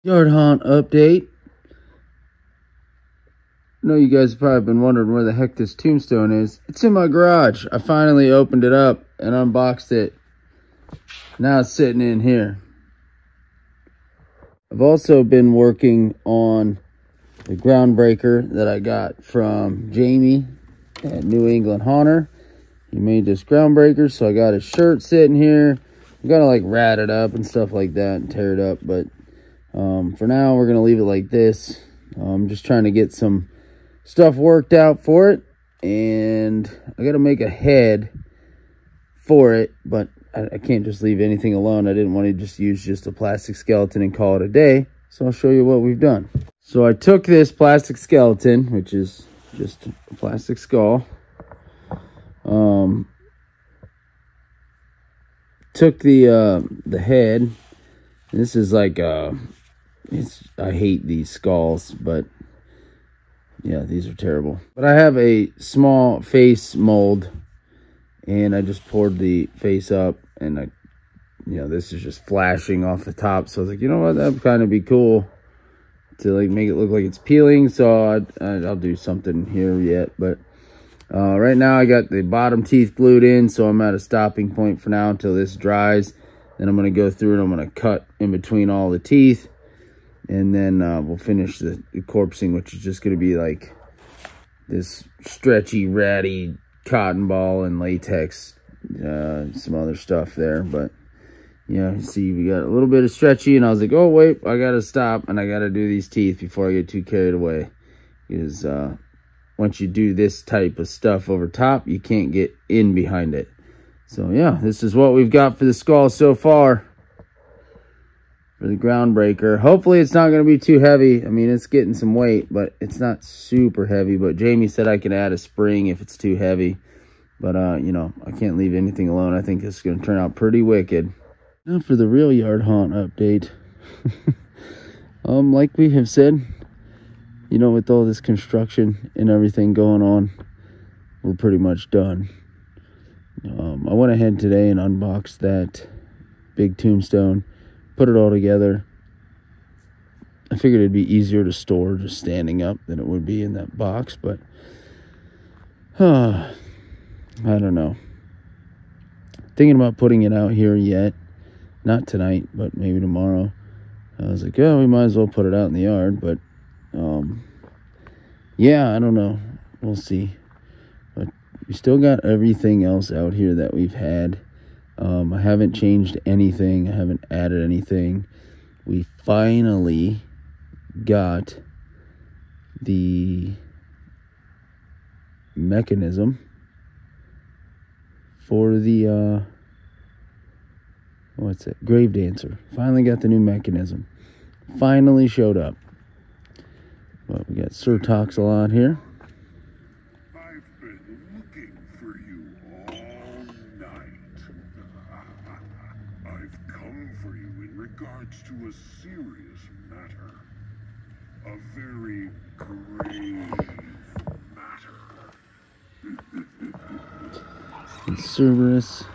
Yard haunt update. I know you guys have probably been wondering where the heck this tombstone is. It's in my garage. I finally opened it up and unboxed it. Now it's sitting in here. I've also been working on the groundbreaker that I got from Jamie at New England Haunter. He made this groundbreaker, so I got his shirt sitting here. I'm gonna like rat it up and stuff like that and tear it up, but for now we're gonna leave it like this. I'm just trying to get some stuff worked out for it, and I gotta make a head for it, but I can't just leave anything alone. I didn't want to just use just a plastic skeleton and call it a day, so I'll show you what we've done. So I took this plastic skeleton, which is just a plastic skull, took the head. This is like I hate these skulls, but yeah, these are terrible. But I have a small face mold, and I just poured the face up, and this is just flashing off the top. So I was like, you know what, that'd kind of be cool to like make it look like it's peeling. So I'll do something here yet, but right now I got the bottom teeth glued in, so I'm at a stopping point for now until this dries. Then I'm going to go through and I'm going to cut in between all the teeth, and then we'll finish the corpsing, which is just going to be like this stretchy, ratty cotton ball and latex, some other stuff there. But yeah, you see we got a little bit of stretchy, and I was like, oh wait, I got to stop and I got to do these teeth before I get too carried away, because once you do this type of stuff over top, you can't get in behind it. So yeah, this is what we've got for the skull so far for the groundbreaker. Hopefully it's not going to be too heavy. I mean, it's getting some weight, but it's not super heavy. But Jamie said I can add a spring if it's too heavy. But, I can't leave anything alone. I think this is going to turn out pretty wicked. Now for the real yard haunt update. Like we have said, with all this construction and everything going on, we're pretty much done. I went ahead today and unboxed that big tombstone, put it all together. I figured it'd be easier to store just standing up than it would be in that box, but I don't know. Thinking about putting it out here yet. Not tonight, but maybe tomorrow. I was like, we might as well put it out in the yard, but yeah, I don't know. We'll see. But we still got everything else out here that we've had. I haven't changed anything. I haven't added anything. We finally got the mechanism for the what's it? Grave Dancer. Finally got the new mechanism. Finally showed up. But we got Sir Tox-a-Lot here. I've been looking for you all night. I've come for you in regards to a serious matter. A very grave matter. Cerberus.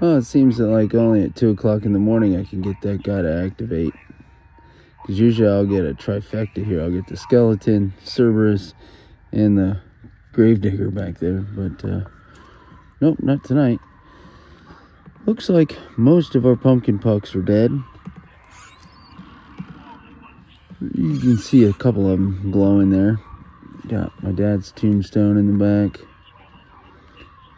Well, it seems that like only at 2 o'clock in the morning I can get that guy to activate. Because usually I'll get a trifecta here. I'll get the skeleton, Cerberus, and the gravedigger back there. But, nope, not tonight. Looks like most of our pumpkin pucks are dead. You can see a couple of them glowing there. Got my dad's tombstone in the back.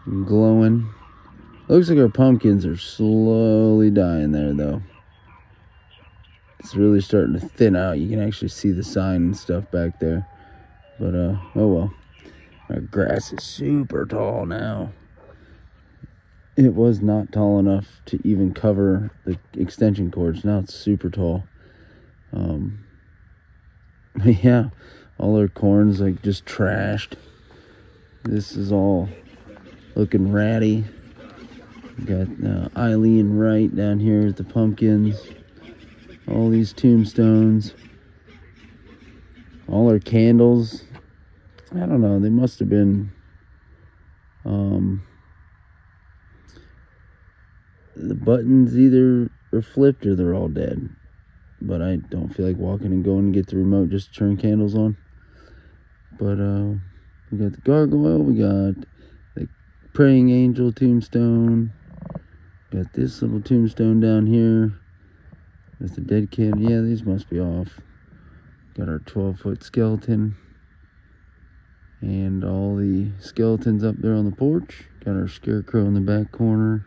Glowing. Looks like our pumpkins are slowly dying there, though. It's really starting to thin out. You can actually see the sign and stuff back there. But, oh well. Our grass is super tall now. It was not tall enough to even cover the extension cords. Now it's super tall. Yeah, all our corn's like just trashed. This is all looking ratty. We got Eileen Wright down here with the pumpkins. All these tombstones. All our candles. I don't know. They must have been... the buttons either are flipped or they're all dead. But I don't feel like walking and going to get the remote just to turn candles on. But we got the gargoyle. We got the praying angel tombstone. Got this little tombstone down here. With the dead kid. Yeah, these must be off. Got our 12-foot skeleton. And all the skeletons up there on the porch. Got our scarecrow in the back corner.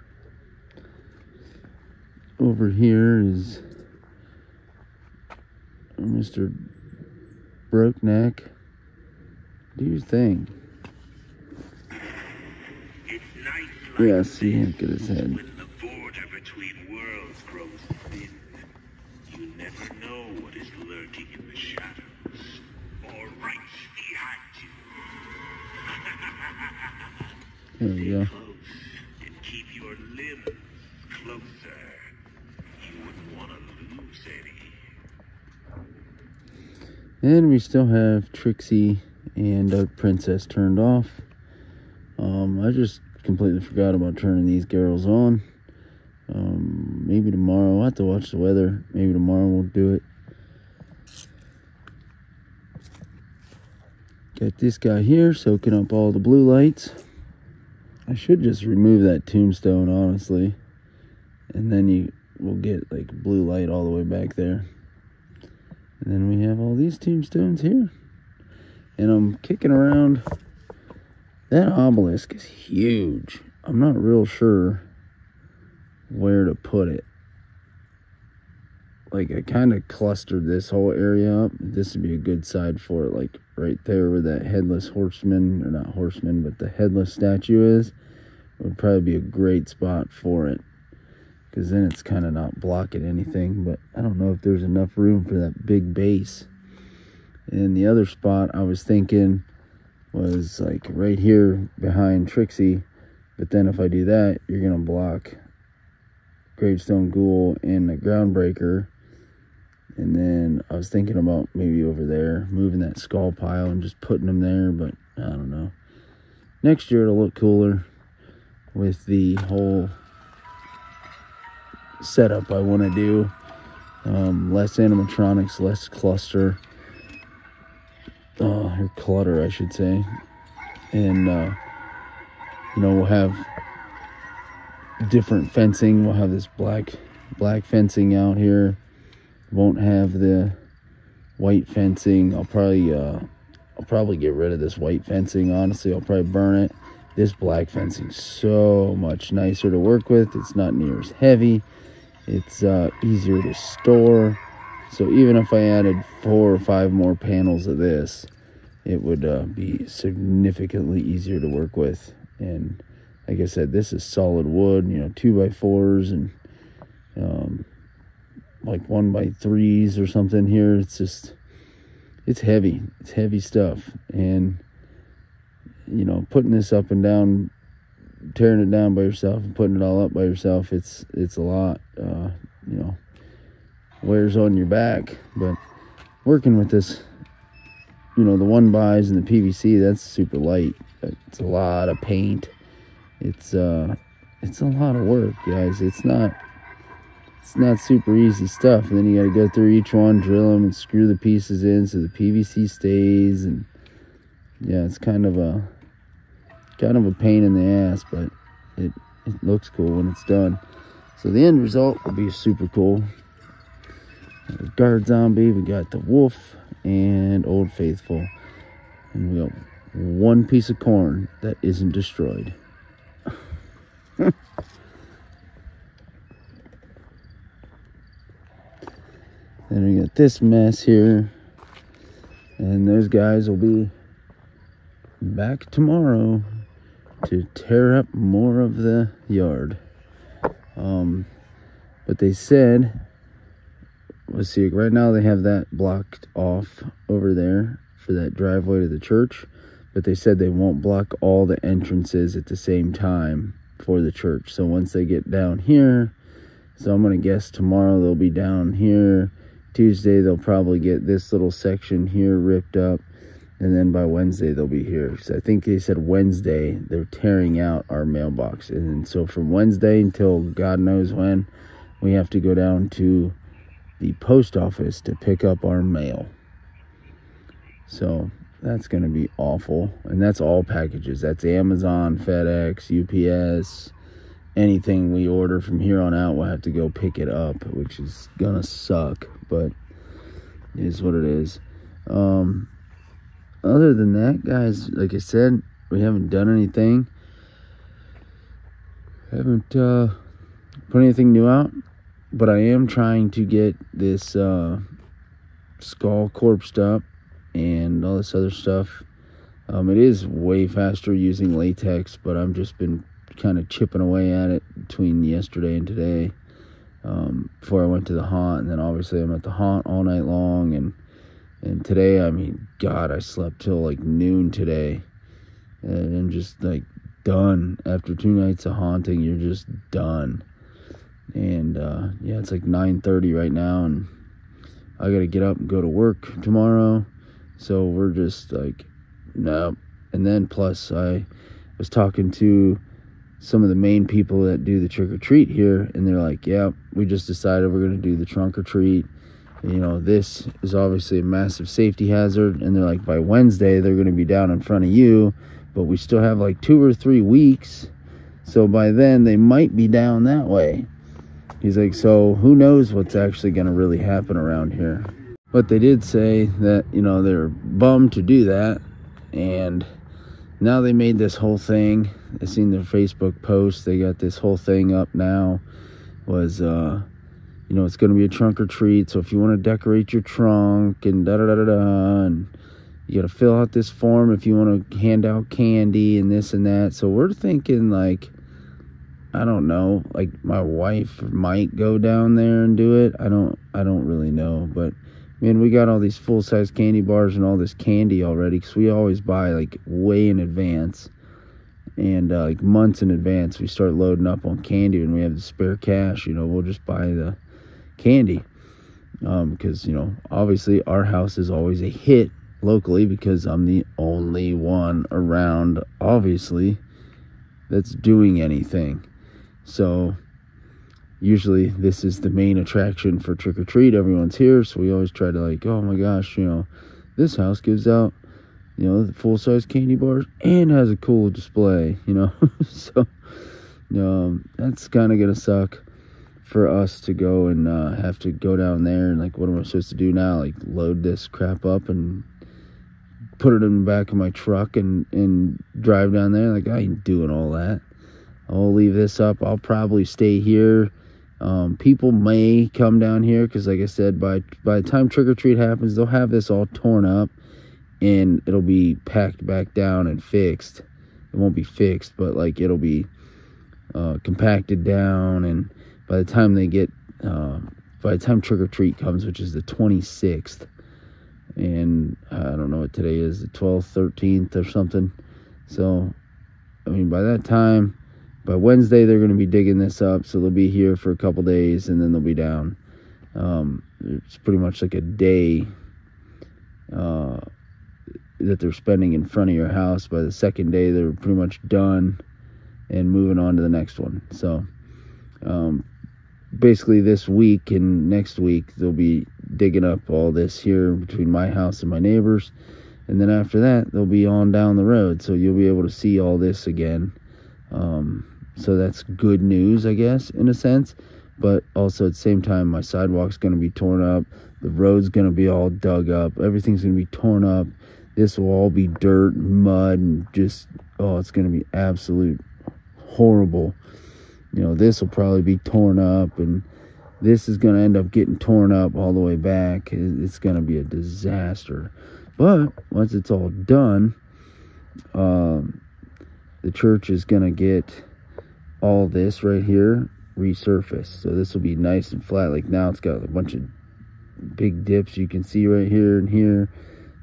Over here is Mr. Brokeneck. Do your thing. Yeah, see him get his head. When the border between worlds grows thin, you never know what is lurking in the shadows or right behind you. There we go. Close and keep your limbs closer. You wouldn't want to lose any. And we still have Trixie and Dark Princess turned off. I just completely forgot about turning these girls on. Maybe tomorrow. I'll have to watch the weather. Maybe tomorrow we'll do it. Got this guy here soaking up all the blue lights. I should just remove that tombstone, honestly. And then you will get like blue light all the way back there. And then we have all these tombstones here. And I'm kicking around. That obelisk is huge. I'm not real sure where to put it. Like, I kind of clustered this whole area up. This would be a good side for it. Like, right there where that headless horseman, or not horseman, but the headless statue is, would probably be a great spot for it. Because then it's kind of not blocking anything. But I don't know if there's enough room for that big base. And the other spot I was thinking was like right here behind Trixie. But then if I do that, you're going to block Gravestone Ghoul and the Groundbreaker. And then I was thinking about maybe over there, moving that skull pile and just putting them there. But I don't know. Next year it'll look cooler with the whole setup I want to do. Less animatronics, less cluster. Or clutter, I should say. And, you know, we'll have different fencing. We'll have this black fencing out here. Won't have the white fencing. I'll probably get rid of this white fencing. Honestly, I'll probably burn it. This black fencing's so much nicer to work with. It's not near as heavy. It's easier to store. So even if I added 4 or 5 more panels of this, it would be significantly easier to work with. And like I said, this is solid wood, you know, 2x4s and like 1x3s or something here. It's just, it's heavy. It's heavy stuff. And, you know, putting this up and down, tearing it down by yourself and putting it all up by yourself, it's a lot, you know, wears on your back. But working with this, you know, the 1x and the PVC, that's super light. It's a lot of paint. It's a lot of work, guys. It's not super easy stuff. And then you got to go through each one, drill them, and screw the pieces in so the PVC stays. And yeah, it's kind of a pain in the ass, but it looks cool when it's done. So the end result will be super cool. The guard zombie, we got the wolf and Old Faithful, and we got one piece of corn that isn't destroyed. Then we got this mess here, and those guys will be back tomorrow to tear up more of the yard. But they said, let's see, right now they have that blocked off over there for that driveway to the church, but they said they won't block all the entrances at the same time for the church. So once they get down here, So I'm going to guess tomorrow they'll be down here. Tuesday they'll probably get this little section here ripped up. And then by Wednesday they'll be here. So I think they said Wednesday they're tearing out our mailbox. And so from Wednesday until God knows when, we have to go down to the post office to pick up our mail. So that's going to be awful. And that's all packages. That's Amazon, FedEx, UPS. Anything we order from here on out, we'll have to go pick it up, which is going to suck. But it is what it is. Other than that, guys, like I said, we haven't done anything. Haven't put anything new out. But I am trying to get this skull corpsed up and all this other stuff. It is way faster using latex, but I've just been kind of chipping away at it between yesterday and today. Before I went to the haunt, and then obviously I'm at the haunt all night long, and today, I mean, God, I slept till like noon today, and I'm just like done. After 2 nights of haunting, you're just done. And yeah, it's like 9:30 right now, and I gotta get up and go to work tomorrow. So we're just like, no. And then plus I was talking to some of the main people that do the trick-or-treat here, and they're like, yeah, we just decided we're gonna do the trunk-or-treat. You know, this is obviously a massive safety hazard, and they're like, by Wednesday they're gonna be down in front of you, but we still have like 2 or 3 weeks, so by then they might be down that way. He's like, so who knows what's actually going to really happen around here. But they did say that, you know, they're bummed to do that. And now they made this whole thing. I seen their Facebook post. They got this whole thing up now. Was, you know, it's going to be a trunk or treat. So if you want to decorate your trunk and da-da-da-da-da. And you got to fill out this form if you want to hand out candy and this and that. So we're thinking like, I don't know, like my wife might go down there and do it. I don't really know, but man, we got all these full-size candy bars and all this candy already, because we always buy like way in advance, and like months in advance we start loading up on candy. When we have the spare cash, you know, we'll just buy the candy, because, you know, obviously our house is always a hit locally, because I'm the only one around, obviously, that's doing anything. So usually this is the main attraction for trick-or-treat. Everyone's here, so we always try to like, oh my gosh, you know, this house gives out, you know, the full-size candy bars and has a cool display, you know. So that's kind of gonna suck for us to go and have to go down there, and like, what am I supposed to do now? Like, load this crap up and put it in the back of my truck and drive down there? Like, I ain't doing all that. I'll leave this up. I'll probably stay here. People may come down here, because like I said, by the time trick-or-treat happens, they'll have this all torn up and it'll be packed back down and fixed. It won't be fixed, but like, it'll be compacted down, and by the time they get by the time trick-or-treat comes, which is the 26th, and I don't know what today is, the 12th, 13th or something. So I mean, by that time, by Wednesday, they're going to be digging this up, so they'll be here for a couple days, and then they'll be down. It's pretty much like a day that they're spending in front of your house. By the second day, they're pretty much done and moving on to the next one. So basically this week and next week, they'll be digging up all this here between my house and my neighbors, and then after that, they'll be on down the road, so you'll be able to see all this again. So that's good news, I guess, in a sense. But also at the same time, my sidewalk's going to be torn up. The road's going to be all dug up. Everything's going to be torn up. This will all be dirt and mud and just, oh, it's going to be absolute horrible. You know, this will probably be torn up, and this is going to end up getting torn up all the way back. It's going to be a disaster. But once it's all done, the church is going to get all this right here resurfaced. So this will be nice and flat. Like now it's got a bunch of big dips you can see right here and here,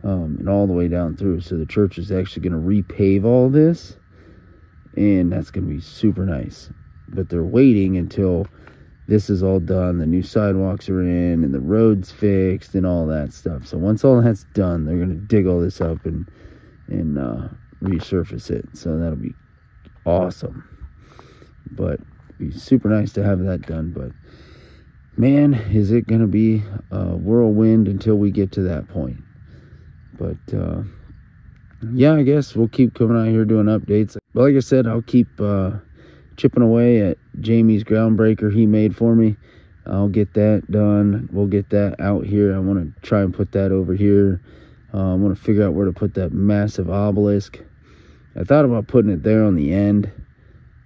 and all the way down through. So the church is actually going to repave all this, and that's going to be super nice. But they're waiting until this is all done. The new sidewalks are in, and the road's fixed, and all that stuff. So once all that's done, they're gonna dig all this up and resurface it. So that'll be awesome. But it'd be super nice to have that done. But man, is it gonna be a whirlwind until we get to that point. But yeah, I guess we'll keep coming out here doing updates. But like I said, I'll keep chipping away at Jamie's groundbreaker he made for me. I'll get that done. We'll get that out here. I want to try and put that over here. I want to figure out where to put that massive obelisk. I thought about putting it there on the end,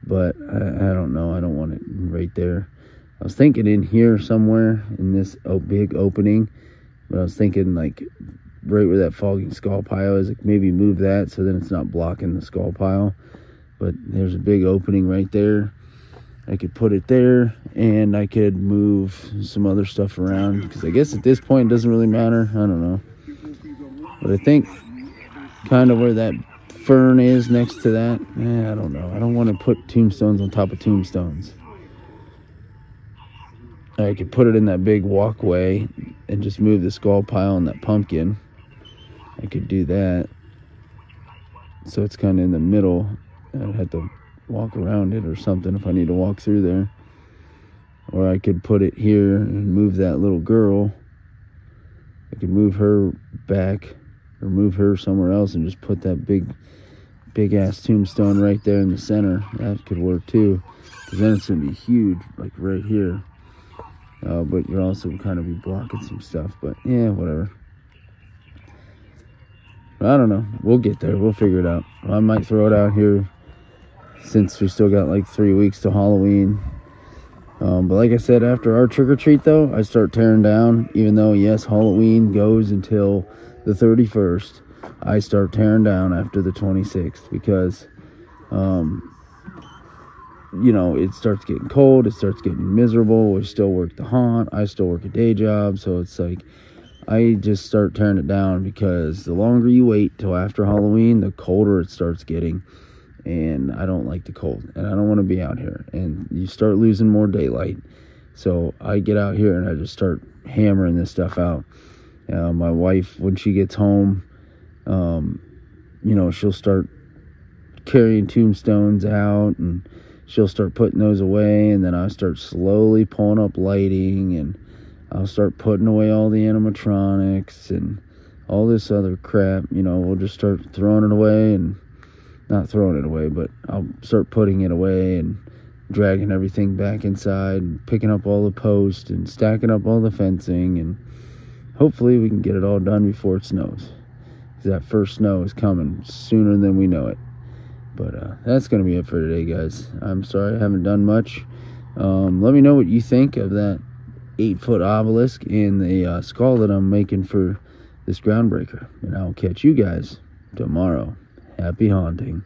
but I don't know. I don't want it right there. I was thinking in here somewhere in this big opening, but I was thinking like right where that fogging skull pile is, like maybe move that so then it's not blocking the skull pile. But there's a big opening right there. I could put it there, and I could move some other stuff around, because I guess at this point it doesn't really matter. I don't know. But I think kind of where that fern is next to that, I don't know. I don't want to put tombstones on top of tombstones. I could put it in that big walkway and just move the skull pile and that pumpkin. I could do that. So it's kind of in the middle. I'd have to walk around it or something if I need to walk through there. Or I could put it here and move that little girl. I could move her back or move her somewhere else and just put that big ass tombstone right there in the center. That could work too, because then it's gonna be huge, like right here. But you're also kind of be blocking some stuff. But yeah, whatever. I don't know. We'll get there. We'll figure it out. I might throw it out here, since we still got like 3 weeks to Halloween. But like I said, after our trick-or-treat though, I start tearing down. Even though, yes, Halloween goes until the 31st, I start tearing down after the 26th, because you know, it starts getting cold, it starts getting miserable. We still work the haunt, I still work a day job, so it's like I just start tearing it down, because the longer you wait till after Halloween, the colder it starts getting. And I don't like the cold, and I don't want to be out here, and you start losing more daylight. So I get out here and I just start hammering this stuff out. My wife, when she gets home, you know, she'll start carrying tombstones out, and she'll start putting those away, and then I start slowly pulling up lighting, and I'll start putting away all the animatronics and all this other crap. You know, we'll just start throwing it away, and not throwing it away, but I'll start putting it away and dragging everything back inside and picking up all the posts and stacking up all the fencing, and hopefully we can get it all done before it snows, because that first snow is coming sooner than we know it. But that's going to be it for today, guys. I'm sorry I haven't done much. Let me know what you think of that 8-foot obelisk and the skull that I'm making for this groundbreaker, and I'll catch you guys tomorrow. Happy haunting.